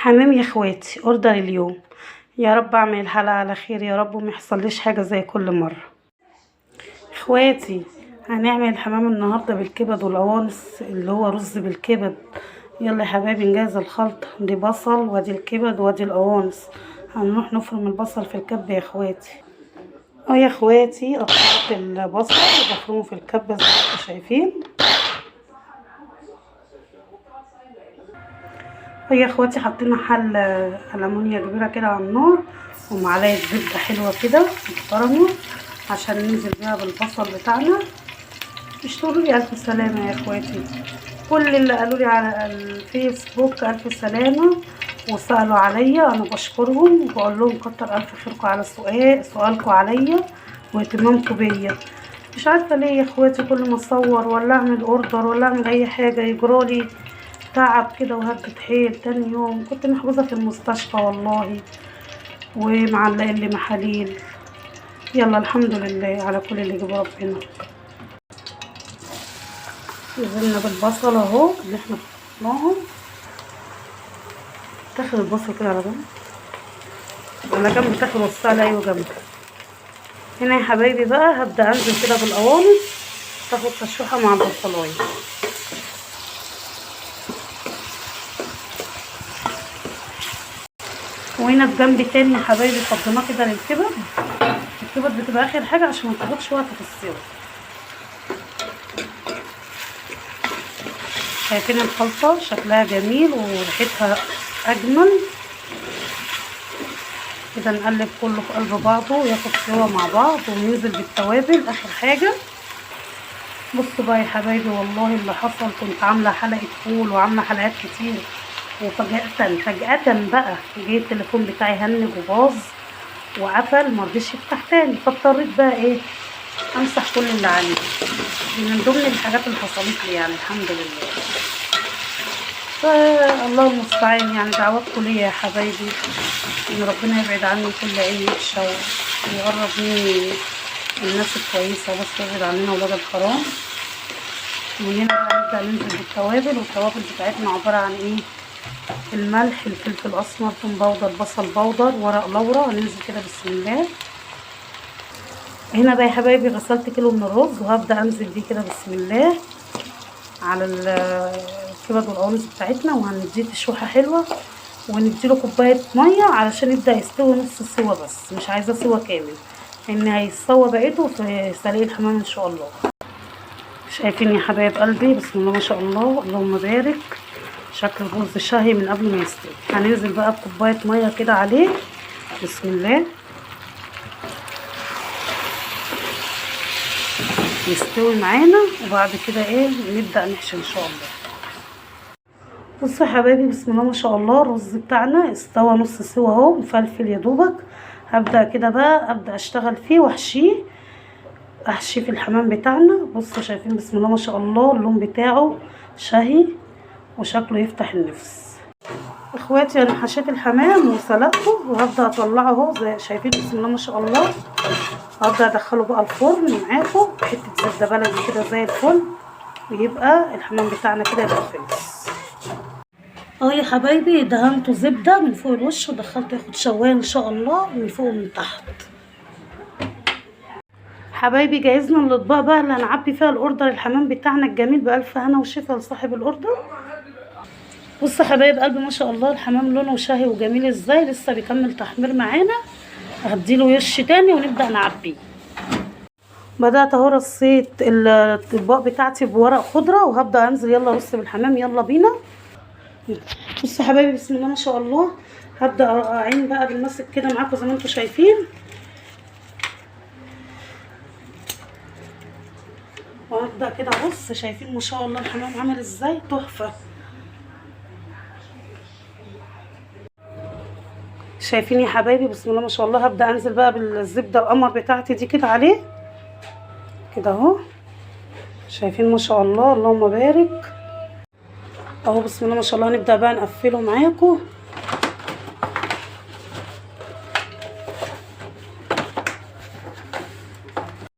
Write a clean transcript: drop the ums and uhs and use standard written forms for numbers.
حمام يا اخواتي، اوردر اليوم. يا رب اعمل الحلقه على خير يا رب، وما يحصليش حاجه زي كل مره. اخواتي، هنعمل الحمام النهارده بالكبد والقوانص، اللي هو رز بالكبد. يلا يا حبايبي نجهز الخلطه. دي بصل وادي الكبد وادي القوانص. هنروح نفرم البصل في الكب يا اخواتي. يا اخواتي، قطعت البصل وبفرمه في الكب زي ما انتم شايفين. يا اخواتي، حطينا حله ألمونيا كبيره كده على النار، ومعلقه زبده حلوه كده محترمه عشان ننزل بيها بالبصل بتاعنا. مش تقولوا لي الف سلامه يا اخواتي، كل اللي قالوا لي على الفيسبوك الف سلامه وسالوا عليا، انا بشكرهم وبقول لهم كتر الف خيركم على سؤالكم عليا واهتمامكم بيا. مش عارفه ليه يا اخواتي، كل ما اصور ولا اعمل اوردر ولا اعمل اي حاجه يجرالي تعب كده وهبة حيل. تاني يوم كنت محجوزة في المستشفى والله، ومعلقين لي محاليل. يلا الحمد لله على كل اللي جاب ربنا. نزلنا بالبصل اهو اللي احنا حطيناهم. تاخد البصل كده على جنب، على جنب، تاخد وسطها على ايوه جنب. هنا يا حبايبي بقى هبدأ انزل كده بالقوانص، تاخد تشويحة مع البصلايه. وهنا في جنب تاني يا حبايبي حطيناه كده للكبد. الكبد بتبقى اخر حاجه عشان ما تاخدش وقت في السوا. شايفين الخلطه شكلها جميل وريحتها اجمل كده. نقلب كله في قلب بعضه وياخد سوا مع بعض، وننزل بالتوابل اخر حاجه. بصوا بقى يا حبايبي، والله اللي حصل كنت عامله حلقه فول وعامله حلقات كتير، وفجأة بقى جه التليفون بتاعي هنج وباظ وقفل، مرضيش يفتح تاني، فاضطريت بقى ايه امسح كل اللي عندي. دي من ضمن الحاجات اللي حصلت لي يعني، الحمد لله. فالله المستعان، يعني دعواتكم ليا يا حبايبي ان ربنا يبعد عني كل عين وحشه ويقرب مني الناس الكويسه، بس يبعد عننا ولاد الحرام. ومن هنا بقى نبدا ننزل بالتوابل، والتوابل بتاعتنا عباره عن ايه؟ الملح، الفلفل الاسمر، ثوم باودر، بصل باودر، ورق لورا. هننزل كده بسم الله. هنا بقى يا حبايبي غسلت كيلو من الرز، وهبدا انزل بيه كده بسم الله على الكبد والقوانص بتاعتنا، وهنديه تشويحه حلوه، ونديله كوبايه ميه علشان يبدا يستوي نص سوا بس، مش عايزاه سوا كامل، ان هيستوى بقيته في سلق الحمام ان شاء الله. شايفين يا حبايب قلبي، بسم الله ما شاء الله، اللهم بارك. شكل الرز شهي من قبل ما يستوي. هننزل بقى بكوبايه ميه كده عليه بسم الله، يستوي معانا، وبعد كده ايه نبدأ نحشي ان شاء الله. بصوا يا حبايبي، بسم الله ما شاء الله، الرز بتاعنا استوى نص سوا اهو، مفلفل يا دوبك. هبدأ كده بقى ابدأ اشتغل فيه واحشيه، احشيه في الحمام بتاعنا. بصوا شايفين بسم الله ما شاء الله، اللون بتاعه شهي وشكله يفتح النفس. اخواتي انا حشيت الحمام وسلقته، وهبدأ اطلعه اهو زي شايفين بسم الله ما شاء الله. هبدأ ادخله بقى الفرن معاكم بحته زبده بلدي كده زي الفل، ويبقى الحمام بتاعنا كده يبقى خلص. يا حبايبي، دهنته زبده من فوق الوش، ودخلته ياخد شوايه ان شاء الله من فوق ومن تحت. حبايبي جهزنا الاطباق بقى اللي هنعبي فيها الاوردر الحمام بتاعنا الجميل بالف هنا وشفا لصاحب الاوردر. بصوا يا حبايب قلبي، ما شاء الله الحمام لونه شهي وجميل ازاي، لسه بيكمل تحمير معانا. هديله وش تاني ونبدا نعبيه. بدات اهو رصيت الاطباق بتاعتي بورق خضره، وهبدا انزل يلا رص بالحمام، يلا بينا. بصوا يا حبايبي بسم الله ما شاء الله، هبدا اعين بقى بالمسك كده معاكم زي ما انتم شايفين، وهبدا كده ارص. شايفين ما شاء الله الحمام عامل ازاي، تحفه. شايفين يا حبايبي بسم الله ما شاء الله. هبدا انزل بقى بالزبده القمر بتاعتي دي كده عليه كده اهو. شايفين ما شاء الله، اللهم بارك اهو. بسم الله ما شاء الله. هنبدا بقى نقفله معاكم